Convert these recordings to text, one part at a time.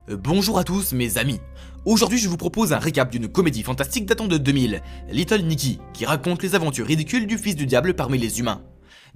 Bonjour à tous mes amis. Aujourd'hui je vous propose un récap d'une comédie fantastique datant de 2000, Little Nicky, qui raconte les aventures ridicules du fils du diable parmi les humains.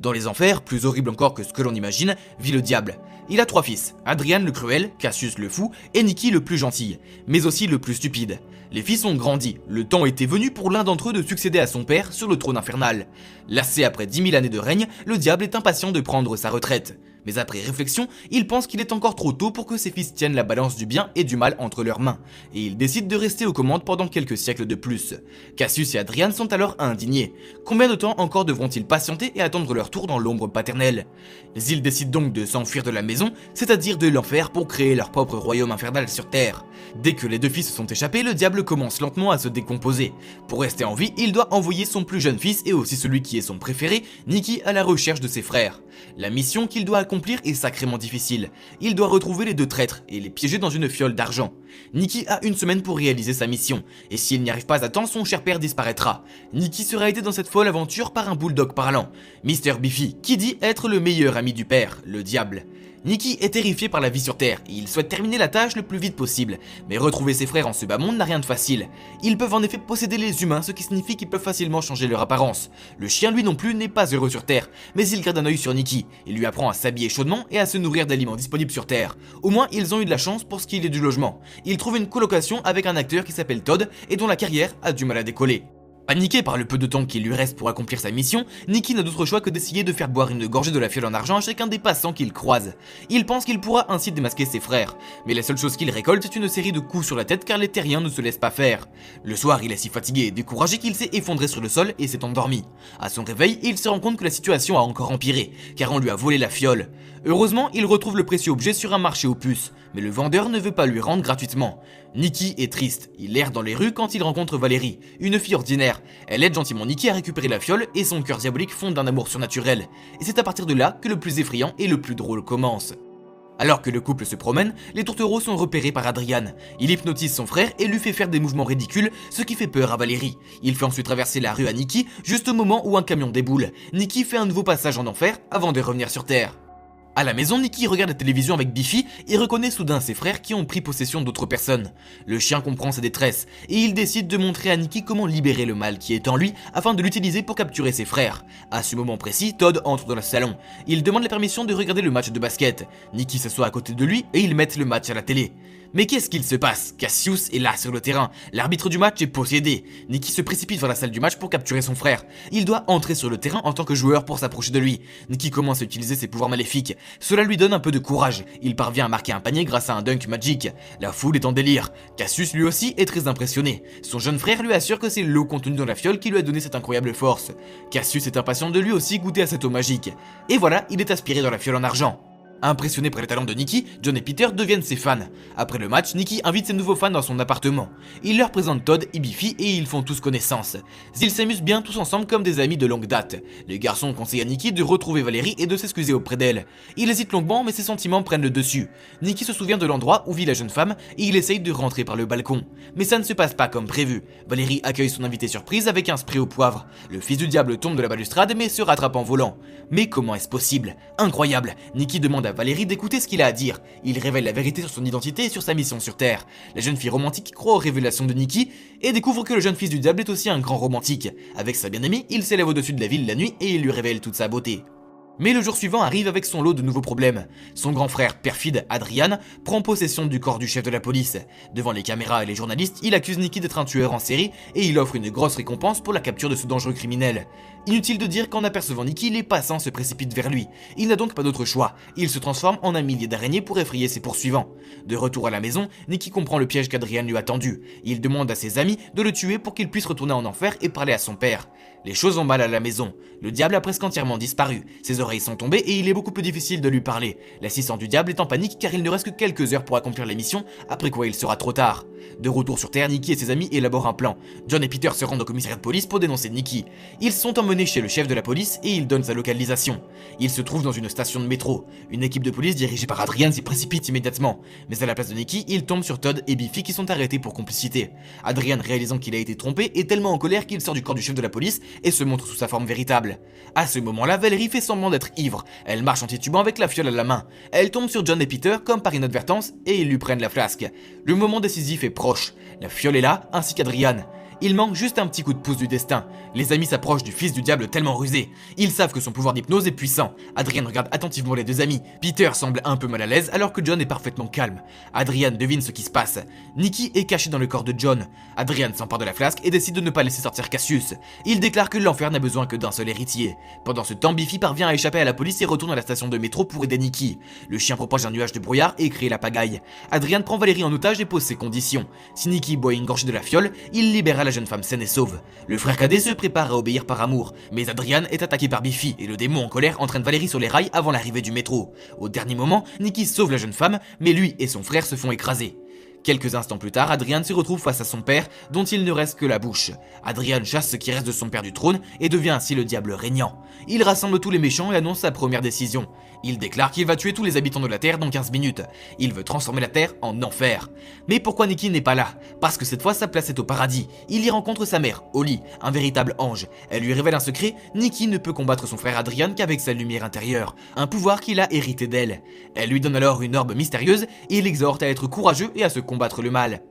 Dans les enfers, plus horrible encore que ce que l'on imagine, vit le diable. Il a 3 fils, Adrian le cruel, Cassius le fou et Nicky le plus gentil, mais aussi le plus stupide. Les fils ont grandi, le temps était venu pour l'un d'entre eux de succéder à son père sur le trône infernal. Lassé après 10 000 années de règne, le diable est impatient de prendre sa retraite. Mais après réflexion, il pense qu'il est encore trop tôt pour que ses fils tiennent la balance du bien et du mal entre leurs mains, et il décide de rester aux commandes pendant quelques siècles de plus. Cassius et Adrian sont alors indignés. Combien de temps encore devront-ils patienter et attendre leur tour dans l'ombre paternelle? Ils décident donc de s'enfuir de la maison, c'est-à-dire de l'enfer, pour créer leur propre royaume infernal sur Terre. Dès que les 2 fils se sont échappés, le diable commence lentement à se décomposer. Pour rester en vie, il doit envoyer son plus jeune fils et aussi celui qui est son préféré, Nicky, à la recherche de ses frères. La mission qu'il doit accomplir est sacrément difficile. Il doit retrouver les 2 traîtres et les piéger dans une fiole d'argent. Nicky a 1 semaine pour réaliser sa mission, et s'il n'y arrive pas à temps, son cher père disparaîtra. Nicky sera aidé dans cette folle aventure par un bulldog parlant, Mr. Biffy, qui dit être le meilleur ami du père, le diable. Nicky est terrifié par la vie sur Terre et il souhaite terminer la tâche le plus vite possible, mais retrouver ses frères en ce bas monde n'a rien de facile. Ils peuvent en effet posséder les humains, ce qui signifie qu'ils peuvent facilement changer leur apparence. Le chien lui non plus n'est pas heureux sur Terre, mais il garde un œil sur Nicky. Il lui apprend à s'habiller chaudement et à se nourrir d'aliments disponibles sur Terre. Au moins ils ont eu de la chance pour ce qui est du logement. Il trouve une colocation avec un acteur qui s'appelle Todd et dont la carrière a du mal à décoller. Paniqué par le peu de temps qu'il lui reste pour accomplir sa mission, Nicky n'a d'autre choix que d'essayer de faire boire une gorgée de la fiole en argent à chacun des passants qu'il croise. Il pense qu'il pourra ainsi démasquer ses frères, mais la seule chose qu'il récolte est une série de coups sur la tête car les terriens ne se laissent pas faire. Le soir, il est si fatigué et découragé qu'il s'est effondré sur le sol et s'est endormi. À son réveil, il se rend compte que la situation a encore empiré, car on lui a volé la fiole. Heureusement, il retrouve le précieux objet sur un marché aux puces, mais le vendeur ne veut pas lui rendre gratuitement. Nicky est triste, il erre dans les rues quand il rencontre Valérie, une fille ordinaire. Elle aide gentiment Nicky à récupérer la fiole et son cœur diabolique fonde d'un amour surnaturel. Et c'est à partir de là que le plus effrayant et le plus drôle commence. Alors que le couple se promène, les tourtereaux sont repérés par Adrian. Il hypnotise son frère et lui fait faire des mouvements ridicules, ce qui fait peur à Valérie. Il fait ensuite traverser la rue à Nicky, juste au moment où un camion déboule. Nicky fait un nouveau passage en enfer avant de revenir sur Terre. À la maison, Nicky regarde la télévision avec Biffy et reconnaît soudain ses frères qui ont pris possession d'autres personnes. Le chien comprend sa détresse et il décide de montrer à Nicky comment libérer le mal qui est en lui afin de l'utiliser pour capturer ses frères. À ce moment précis, Todd entre dans le salon. Il demande la permission de regarder le match de basket. Nicky s'assoit à côté de lui et ils mettent le match à la télé. Mais qu'est-ce qu'il se passe? Cassius est là sur le terrain, l'arbitre du match est possédé. Nicky se précipite vers la salle du match pour capturer son frère. Il doit entrer sur le terrain en tant que joueur pour s'approcher de lui. Nicky commence à utiliser ses pouvoirs maléfiques. Cela lui donne un peu de courage. Il parvient à marquer un panier grâce à un dunk magique. La foule est en délire. Cassius lui aussi est très impressionné. Son jeune frère lui assure que c'est l'eau contenue dans la fiole qui lui a donné cette incroyable force. Cassius est impatient de lui aussi goûter à cette eau magique. Et voilà, il est aspiré dans la fiole en argent. Impressionné par les talents de Nicky, John et Peter deviennent ses fans. Après le match, Nicky invite ses nouveaux fans dans son appartement. Il leur présente Todd et Biffy et ils font tous connaissance. Ils s'amusent bien tous ensemble comme des amis de longue date. Les garçons conseillent à Nicky de retrouver Valérie et de s'excuser auprès d'elle. Il hésite longuement mais ses sentiments prennent le dessus. Nicky se souvient de l'endroit où vit la jeune femme et il essaye de rentrer par le balcon. Mais ça ne se passe pas comme prévu. Valérie accueille son invité surprise avec un spray au poivre. Le fils du diable tombe de la balustrade mais se rattrape en volant. Mais comment est-ce possible? Incroyable! Nicky demande à Valérie d'écouter ce qu'il a à dire. Il révèle la vérité sur son identité et sur sa mission sur Terre. La jeune fille romantique croit aux révélations de Nicky et découvre que le jeune fils du diable est aussi un grand romantique. Avec sa bien-aimée, il s'élève au-dessus de la ville la nuit et il lui révèle toute sa beauté. Mais le jour suivant arrive avec son lot de nouveaux problèmes. Son grand frère perfide, Adrian, prend possession du corps du chef de la police. Devant les caméras et les journalistes, il accuse Nicky d'être un tueur en série et il offre une grosse récompense pour la capture de ce dangereux criminel. Inutile de dire qu'en apercevant Nicky, les passants se précipitent vers lui. Il n'a donc pas d'autre choix. Il se transforme en un millier d'araignées pour effrayer ses poursuivants. De retour à la maison, Nicky comprend le piège qu'Adrian lui a tendu. Il demande à ses amis de le tuer pour qu'il puisse retourner en enfer et parler à son père. Les choses ont mal à la maison. Le diable a presque entièrement disparu. Ses oreilles sont tombées et il est beaucoup plus difficile de lui parler. L'assistant du diable est en panique car il ne reste que quelques heures pour accomplir la mission, après quoi il sera trop tard. De retour sur Terre, Nicky et ses amis élaborent un plan. John et Peter se rendent au commissariat de police pour dénoncer Nicky. Ils sont emmenés chez le chef de la police et il donne sa localisation. Il se trouve dans une station de métro. Une équipe de police dirigée par Adrian s'y précipite immédiatement. Mais à la place de Nicky, il tombe sur Todd et Biffy qui sont arrêtés pour complicité. Adrian, réalisant qu'il a été trompé, est tellement en colère qu'il sort du corps du chef de la police et se montre sous sa forme véritable. À ce moment-là, Valérie fait semblant semblant d'être ivre. Elle marche en titubant avec la fiole à la main. Elle tombe sur John et Peter comme par inadvertance et ils lui prennent la flasque. Le moment décisif est proche. La fiole est là, ainsi qu'Adrian. Il manque juste un petit coup de pouce du destin. Les amis s'approchent du fils du diable tellement rusé. Ils savent que son pouvoir d'hypnose est puissant. Adrian regarde attentivement les deux amis. Peter semble un peu mal à l'aise alors que John est parfaitement calme. Adrian devine ce qui se passe. Nikki est cachée dans le corps de John. Adrian s'empare de la flasque et décide de ne pas laisser sortir Cassius. Il déclare que l'enfer n'a besoin que d'un seul héritier. Pendant ce temps, Biffy parvient à échapper à la police et retourne à la station de métro pour aider Nikki. Le chien propage un nuage de brouillard et crée la pagaille. Adrian prend Valérie en otage et pose ses conditions. Si Nikki boit une gorgée de la fiole, il libérera la jeune femme saine et sauve. Le frère cadet se prépare à obéir par amour, mais Adrian est attaqué par Biffy et le démon en colère entraîne Valérie sur les rails avant l'arrivée du métro. Au dernier moment, Nikki sauve la jeune femme, mais lui et son frère se font écraser. Quelques instants plus tard, Adrian se retrouve face à son père, dont il ne reste que la bouche. Adrian chasse ce qui reste de son père du trône et devient ainsi le diable régnant. Il rassemble tous les méchants et annonce sa première décision. Il déclare qu'il va tuer tous les habitants de la Terre dans 15 minutes. Il veut transformer la Terre en enfer. Mais pourquoi Nikki n'est pas là? Parce que cette fois sa place est au paradis. Il y rencontre sa mère, Holly, un véritable ange. Elle lui révèle un secret, Nikki ne peut combattre son frère Adrian qu'avec sa lumière intérieure, un pouvoir qu'il a hérité d'elle. Elle lui donne alors une orbe mystérieuse et l'exhorte à être courageux et à se combattre le mal.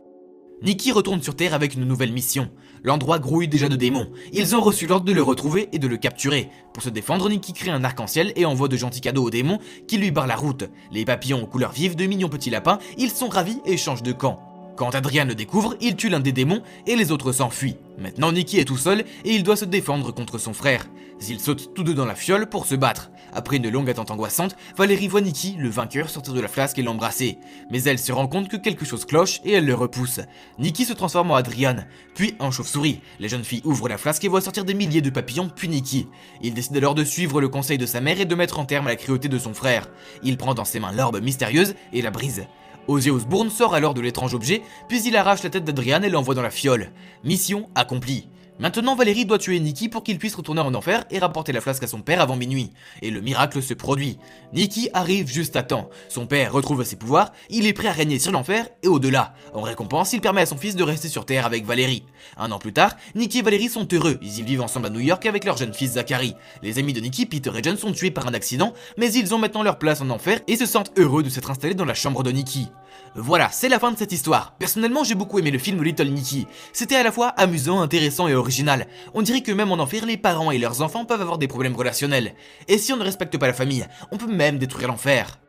Nikki retourne sur Terre avec une nouvelle mission. L'endroit grouille déjà de démons. Ils ont reçu l'ordre de le retrouver et de le capturer. Pour se défendre, Nikki crée un arc-en-ciel et envoie de gentils cadeaux aux démons qui lui barrent la route. Les papillons aux couleurs vives, de mignons petits lapins, ils sont ravis et changent de camp. Quand Adrian le découvre, il tue l'un des démons et les autres s'enfuient. Maintenant Nikki est tout seul et il doit se défendre contre son frère. Ils sautent tous deux dans la fiole pour se battre. Après une longue attente angoissante, Valérie voit Nikki, le vainqueur, sortir de la flasque et l'embrasser. Mais elle se rend compte que quelque chose cloche et elle le repousse. Nikki se transforme en Adrian, puis en chauve-souris. Les jeunes filles ouvrent la flasque et voient sortir des milliers de papillons puis Nikki. Il décide alors de suivre le conseil de sa mère et de mettre en terme à la cruauté de son frère. Il prend dans ses mains l'orbe mystérieuse et la brise. Ozzy Osbourne sort alors de l'étrange objet, puis il arrache la tête d'Adrian et l'envoie dans la fiole. Mission accomplie. Maintenant Valérie doit tuer Nikki pour qu'il puisse retourner en enfer et rapporter la flasque à son père avant minuit. Et le miracle se produit. Nikki arrive juste à temps. Son père retrouve ses pouvoirs, il est prêt à régner sur l'enfer et au-delà. En récompense, il permet à son fils de rester sur Terre avec Valérie. Un an plus tard, Nikki et Valérie sont heureux, ils vivent ensemble à New York avec leur jeune fils Zachary. Les amis de Nikki, Peter et John sont tués par un accident, mais ils ont maintenant leur place en enfer et se sentent heureux de s'être installés dans la chambre de Nikki. Voilà, c'est la fin de cette histoire. Personnellement, j'ai beaucoup aimé le film Little Nicky. C'était à la fois amusant, intéressant et original. On dirait que même en enfer, les parents et leurs enfants peuvent avoir des problèmes relationnels. Et si on ne respecte pas la famille, on peut même détruire l'enfer.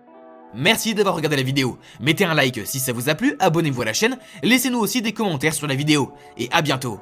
Merci d'avoir regardé la vidéo. Mettez un like si ça vous a plu, abonnez-vous à la chaîne, laissez-nous aussi des commentaires sur la vidéo. Et à bientôt.